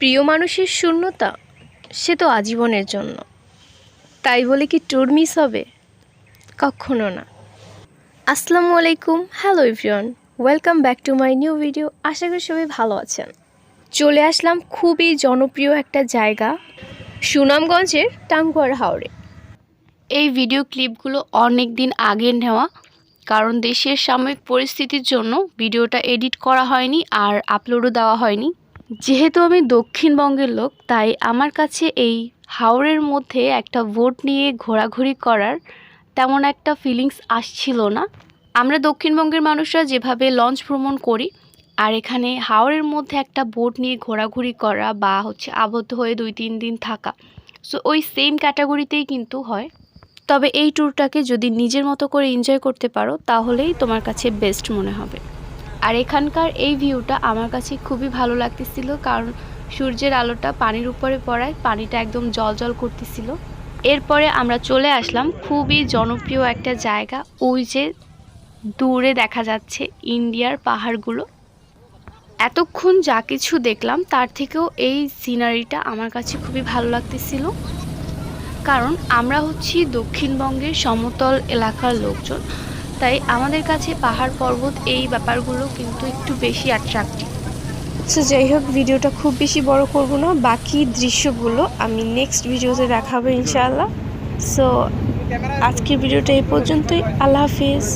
প্রিয় মানুষের শূন্যতা সে তো আজীবনের জন্য। তাই বলে কি ট্যুর মিস হবে? কখনো না। আসসালামু আলাইকুম, hello everyone, welcome back to my new video. আশা করি সবাই ভালো আছেন। চলে আসলাম খুবই জনপ্রিয় একটা জায়গা, সুনামগঞ্জের টাঙ্গুয়ার হাওরে। এই ভিডিও ক্লিপগুলো অনেক দিন আগে নেওয়া, কারণ দেশের সাময়িক পরিস্থিতির জন্য ভিডিওটা এডিট করা হয়নি আর আপলোডও দেওয়া হয়নি। যেহেতু আমি দক্ষিণবঙ্গের লোক, তাই আমার কাছে এই হাওরের মধ্যে একটা বোট নিয়ে ঘোরাঘুরি করার তেমন একটা ফিলিংস আসছিল না। আমরা দক্ষিণবঙ্গের মানুষরা যেভাবে লঞ্চ ভ্রমণ করি, আর এখানে হাওরের মধ্যে একটা বোট নিয়ে ঘোরাঘুরি করা বা আবদ্ধ হয়ে 2-3 দিন থাকা, সো ওই সেম ক্যাটাগরিতেই কিন্তু হয়। তবে এই ট্যুরটাকে যদি নিজের মতো করে এনজয় করতে পারো তাহলেই তোমার কাছে বেস্ট মনে হবে। আর এখানকার এই ভিউটা আমার কাছে খুবই ভালো লাগতেছিল, কারণ সূর্যের আলোটা পানির উপরে পড়ায় পানিটা একদম জলজল করতেছিল। এরপরে আমরা চলে আসলাম খুবই জনপ্রিয় একটা জায়গা, ওই যে দূরে দেখা যাচ্ছে ইন্ডিয়ার পাহাড়গুলো। এতক্ষণ যা কিছু দেখলাম তার থেকেও এই সিনারিটা আমার কাছে খুবই ভালো লাগতেছিল, কারণ আমরা দক্ষিণবঙ্গের সমতল এলাকার লোকজন, তাই আমাদের কাছে পাহাড় পর্বত এই ব্যাপারগুলো কিন্তু একটু বেশি অ্যাট্রাক্টিভ। সো যাই হোক, ভিডিওটা খুব বেশি বড় করব না, বাকি দৃশ্যগুলো আমি নেক্সট ভিডিওতে দেখাবো ইনশাআল্লাহ। সো আজকের ভিডিওটা এই পর্যন্তই। আল্লাহ হাফিজ।